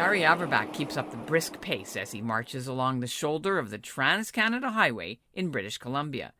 Gary Averbach keeps up the brisk pace as he marches along the shoulder of the Trans-Canada Highway in British Columbia.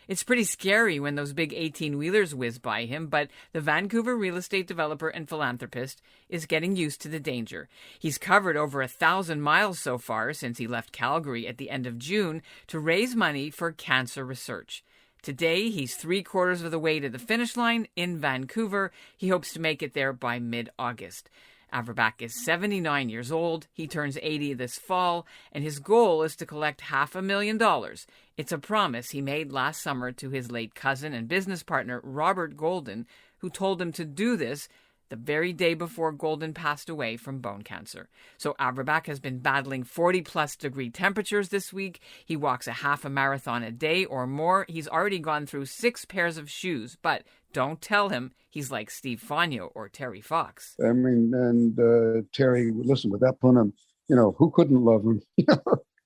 It's pretty scary when those big 18-wheelers whiz by him, but the Vancouver real estate developer and philanthropist is getting used to the danger. He's covered over 1,000 miles so far since he left Calgary at the end of June to raise money for cancer research. Today, he's 3/4 of the way to the finish line in Vancouver. He hopes to make it there by mid-August. Averbach is 79 years old. He turns 80 this fall, and his goal is to collect $500,000. It's a promise he made last summer to his late cousin and business partner, Robert Golden, who told him to do this the very day before Golden passed away from bone cancer. So Averbach has been battling 40-plus degree temperatures this week. He walks a half a marathon a day or more. He's already gone through 6 pairs of shoes, but don't tell him he's like Steve Fogno or Terry Fox. I mean, and Terry, listen, with that pun, who couldn't love him?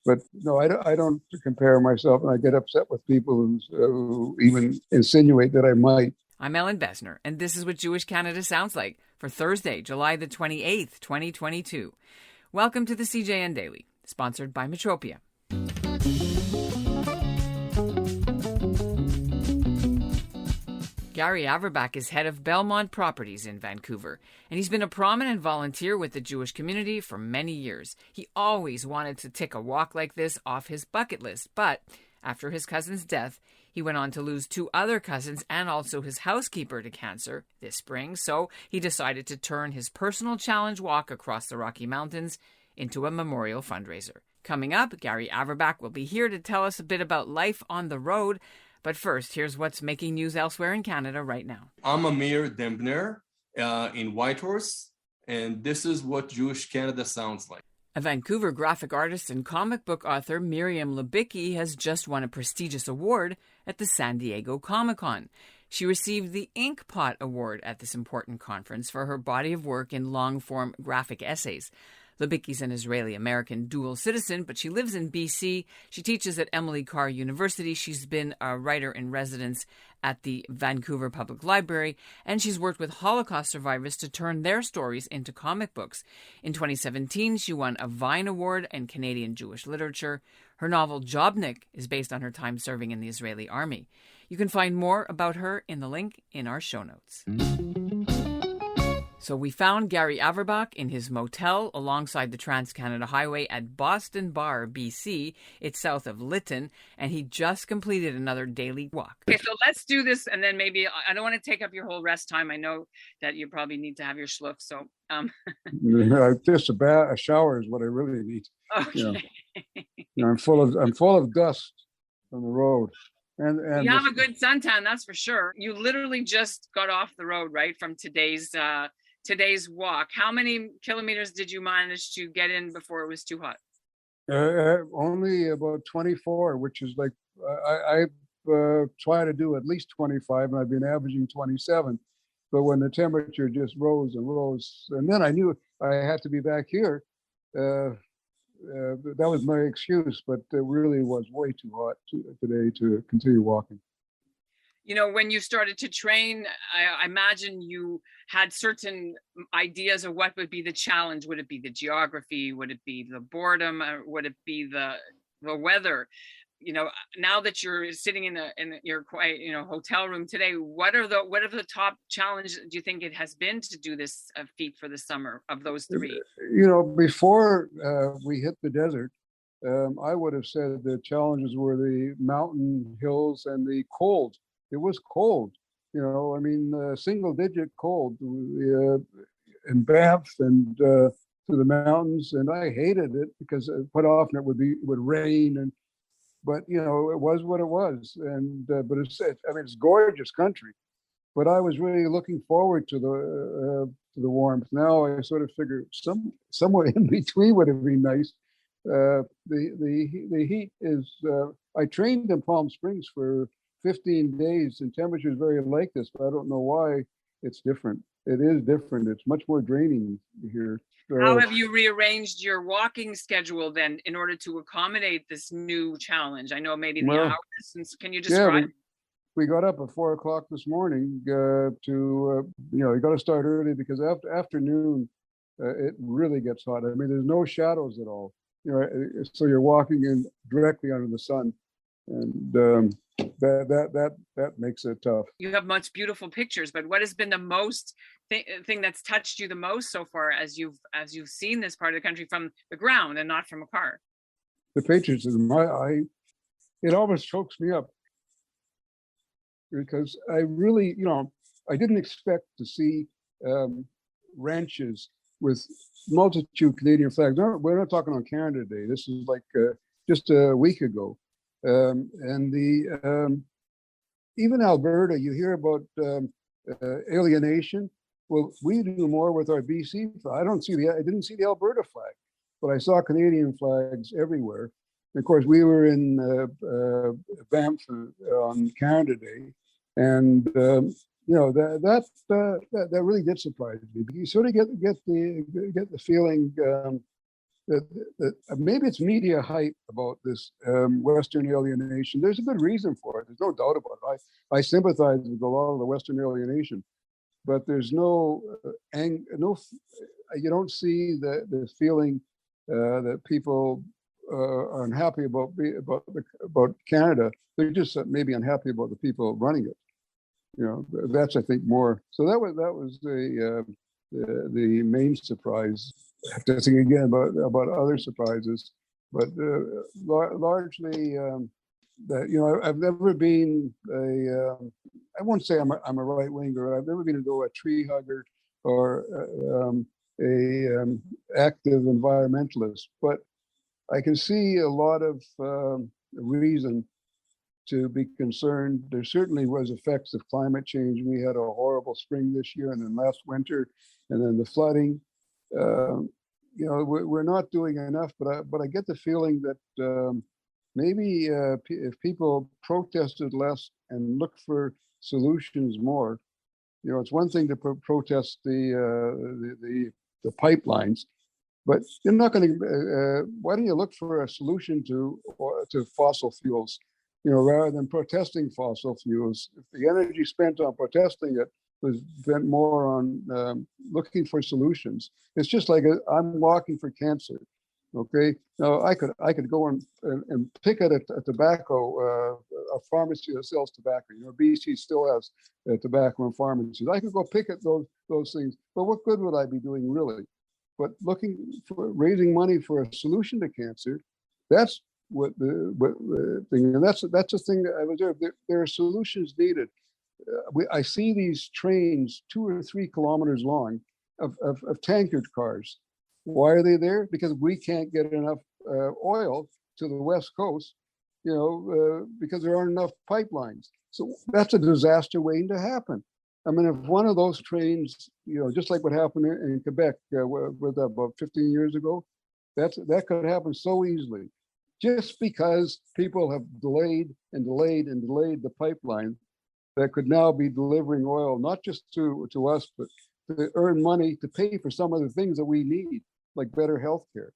But no, I don't compare myself, and I get upset with people who even insinuate that I might. I'm Ellen Besner, and this is what Jewish Canada sounds like for Thursday, July the 28th, 2022. Welcome to the CJN Daily, sponsored by Metropia. Gary Averbach is head of Belmont Properties in Vancouver, and he's been a prominent volunteer with the Jewish community for many years. He always wanted to tick a walk like this off his bucket list, but after his cousin's death, he went on to lose 2 other cousins and also his housekeeper to cancer this spring, so he decided to turn his personal challenge walk across the Rocky Mountains into a memorial fundraiser. Coming up, Gary Averbach will be here to tell us a bit about life on the road. But first, here's what's making news elsewhere in Canada right now. I'm Amir Dembner in Whitehorse, and this is what Jewish Canada sounds like. A Vancouver graphic artist and comic book author, Miriam Libicki, has just won a prestigious award at the San Diego Comic-Con. She received the Ink Pot Award at this important conference for her body of work in long-form graphic essays. Libicki's an Israeli-American dual citizen, but she lives in BC. She teaches at Emily Carr University. She's been a writer-in-residence at the Vancouver Public Library, and she's worked with Holocaust survivors to turn their stories into comic books. In 2017, she won a Vine Award in Canadian Jewish literature. Her novel Jobnik is based on her time serving in the Israeli army. You can find more about her in the link in our show notes. So we found Gary Averbach in his motel alongside the Trans-Canada Highway at Boston Bar, BC. It's south of Lytton, and he just completed another daily walk. Okay, so let's do this, and then maybe, I don't want to take up your whole rest time. I know that you probably need to have your schluck, so... Just a shower is what I really need. Okay. I'm full of dust on the road. And you have a good suntan, that's for sure. You literally just got off the road, right, from today's walk. How many kilometers did you manage to get in before it was too hot? Only about 24, which is like, I try to do at least 25, and I've been averaging 27. But when the temperature just rose and rose, and then I knew I had to be back here, that was my excuse, but it really was way too hot today to continue walking. You know, when you started to train, I imagine you had certain ideas of what would be the challenge. Would it be the geography? Would it be the boredom? Or would it be the weather? You know, now that you're sitting in your quiet, hotel room today, what are the top challenges do you think it has been to do this feat for the summer of those 3? Before we hit the desert, I would have said the challenges were the mountain hills and the cold. It was cold, single digit cold in Banff and to the mountains, and I hated it because quite often it would rain but it was what it was, and but it's gorgeous country. But I was really looking forward to the warmth. Now I sort of figure somewhere in between would have been nice. The heat is. I trained in Palm Springs for 15 days, and temperature is very like this, but I don't know why it's different. It is different. It's much more draining here. How have you rearranged your walking schedule then in order to accommodate this new challenge? I know maybe the hours. Can you describe? We got up at 4:00 this morning you got to start early because afternoon it really gets hot. I mean, there's no shadows at all. So you're walking in directly under the sun, and that makes it tough. You have much beautiful pictures, but what has been the most thing that's touched you the most so far as you've seen this part of the country from the ground and not from a car? The patriotism, it almost chokes me up, because I really, I didn't expect to see ranches with multitude Canadian flags. No, we're not talking on Canada Day. This is like just a week ago. And even Alberta, you hear about alienation. Well, we do more with our BC. I didn't see the Alberta flag, but I saw Canadian flags everywhere. And of course, we were in Banff on Canada Day, and that really did surprise me. You sort of get the feeling that maybe it's media hype about this Western alienation. There's a good reason for it. There's no doubt about it. I sympathize with a lot of the Western alienation, but there's no you don't see the feeling that people are unhappy about Canada. They're just maybe unhappy about the people running it. That's, I think, more. So that was the main surprise. I have to think again about other surprises, but largely that I've never been I won't say I'm a right winger. I've never been a tree hugger or a active environmentalist, but I can see a lot of reason to be concerned. There certainly was effects of climate change. We had a horrible spring this year, and then last winter, and then the flooding. We're not doing enough, but I get the feeling that maybe if people protested less and looked for solutions more, it's one thing to protest the pipelines, but you're not going to. Why don't you look for a solution to fossil fuels? Rather than protesting fossil fuels, if the energy spent on protesting it was spent more on looking for solutions. It's just like I'm walking for cancer. Okay, now I could go and pick at a tobacco, a pharmacy that sells tobacco. BC still has tobacco and pharmacies. I could go pick at those things, but what good would I be doing really? But looking for raising money for a solution to cancer, that's what thing, and that's the thing that I was there. There are solutions needed. I see these trains 2 or 3 kilometers long of tanker cars. Why are they there? Because we can't get enough oil to the West Coast, because there aren't enough pipelines. So that's a disaster waiting to happen. I mean, if one of those trains, just like what happened in Quebec with about 15 years ago, that could happen so easily. Just because people have delayed the pipeline that could now be delivering oil, not just to us, but to earn money to pay for some of the things that we need, like better health care.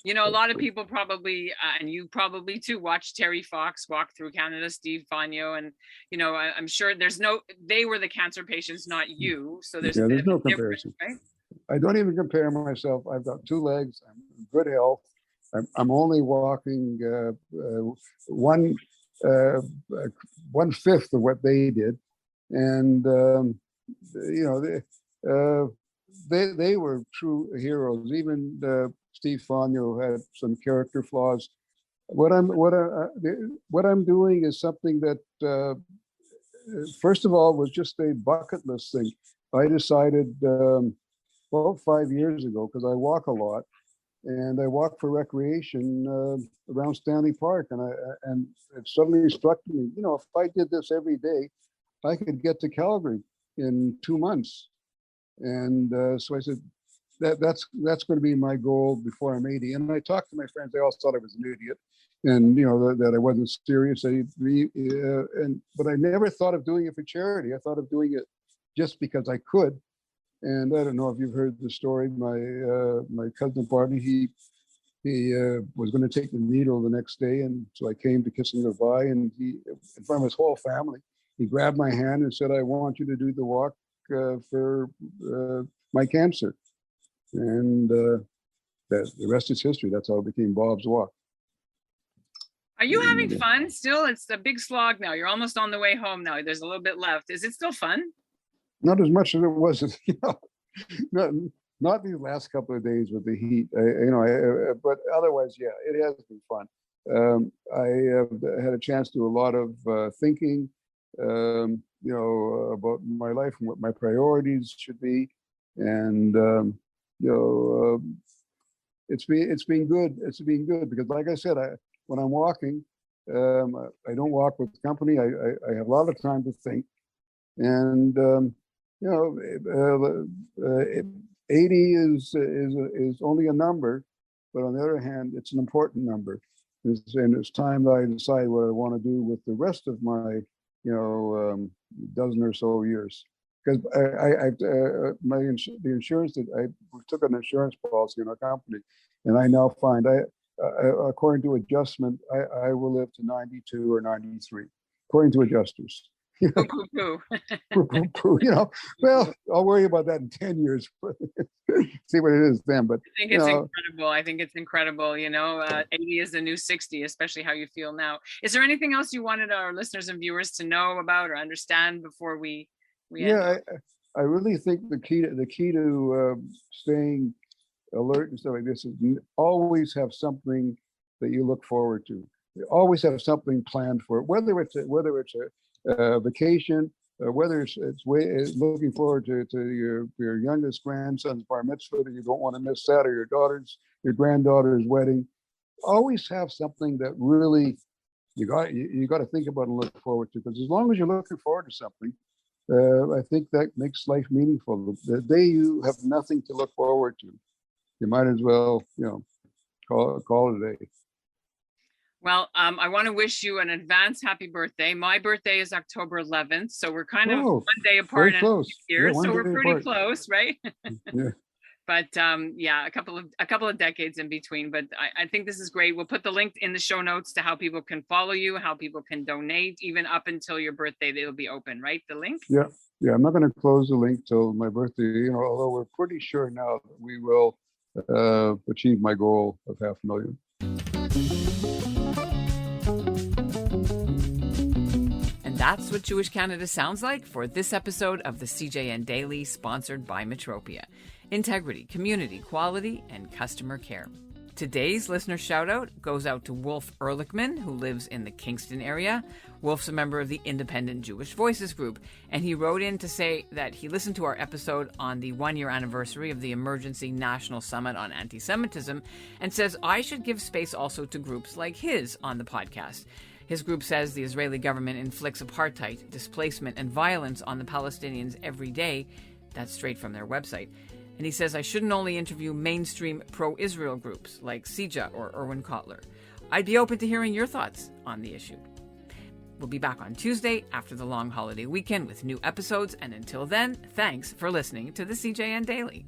A lot of people probably, and you probably too, watch Terry Fox walk through Canada, Steve Fagno, and I'm sure they were the cancer patients, not you. So there's no comparison. Right? I don't even compare myself. I've got 2 legs. I'm in good health. I'm only walking 1/5 of what they did, and they were true heroes. Even Steve Fagno had some character flaws. What I'm doing is something that, first of all, was just a bucket list thing. I decided 5 years ago, because I walk a lot. And I walk for recreation around Stanley Park, and it suddenly struck me, if I did this every day, I could get to Calgary in 2 months. And so I said, that's going to be my goal before I'm 80. And I talked to my friends; they all thought I was an idiot, and that I wasn't serious. But I never thought of doing it for charity. I thought of doing it just because I could. And I don't know if you've heard the story. My cousin partner, he was going to take the needle the next day, and so I came to kiss him goodbye. And he, in front of his whole family, he grabbed my hand and said, "I want you to do the walk for my cancer." And that the rest is history. That's how it became Bob's Walk. Are you having fun still? It's a big slog now. You're almost on the way home now. There's a little bit left. Is it still fun? Not as much as it was, not these last couple of days with the heat. But otherwise, yeah, it has been fun. I have had a chance to do a lot of thinking, about my life and what my priorities should be, and it's been good. It's been good because, like I said, when I'm walking, I don't walk with company. I have a lot of time to think, and 80 is only a number, but on the other hand, it's an important number. And it's time that I decide what I want to do with the rest of my, dozen or so years. Because the insurance that I took an insurance policy in our company, and I now find according to adjustment, I will live to 92 or 93, according to adjusters. Well, I'll worry about that in 10 years. See what it is then. But I think it's incredible. I think it's incredible. 80 is the new 60, especially how you feel now. Is there anything else you wanted our listeners and viewers to know about or understand before we end? I really think the key to staying alert and stuff like this is always have something that you look forward to. You always have something planned for it, whether it's a vacation, whether it's looking forward to your youngest grandson's bar mitzvah that you don't want to miss that, or your granddaughter's wedding. Always have something that really you got to think about and look forward to, because as long as you're looking forward to something, I think that makes life meaningful. The day you have nothing to look forward to, you might as well call it a day. Well, I want to wish you an advance happy birthday. My birthday is October 11th, so we're kind of one day apart here, so we're pretty close, right? Yeah. But a couple of decades in between. But I think this is great. We'll put the link in the show notes to how people can follow you, how people can donate, even up until your birthday. It'll be open, right? The link? Yeah. I'm not going to close the link till my birthday. Although we're pretty sure now that we will achieve my goal of 500,000. That's what Jewish Canada sounds like for this episode of the CJN Daily, sponsored by Metropia. Integrity, community, quality, and customer care. Today's listener shout-out goes out to Wolf Ehrlichman, who lives in the Kingston area. Wolf's a member of the Independent Jewish Voices group, and he wrote in to say that he listened to our episode on the one-year anniversary of the Emergency National Summit on Anti-Semitism, and says I should give space also to groups like his on the podcast. His group says the Israeli government inflicts apartheid, displacement, and violence on the Palestinians every day. That's straight from their website. And he says I shouldn't only interview mainstream pro-Israel groups like CJA or Erwin Kotler. I'd be open to hearing your thoughts on the issue. We'll be back on Tuesday after the long holiday weekend with new episodes. And until then, thanks for listening to the CJN Daily.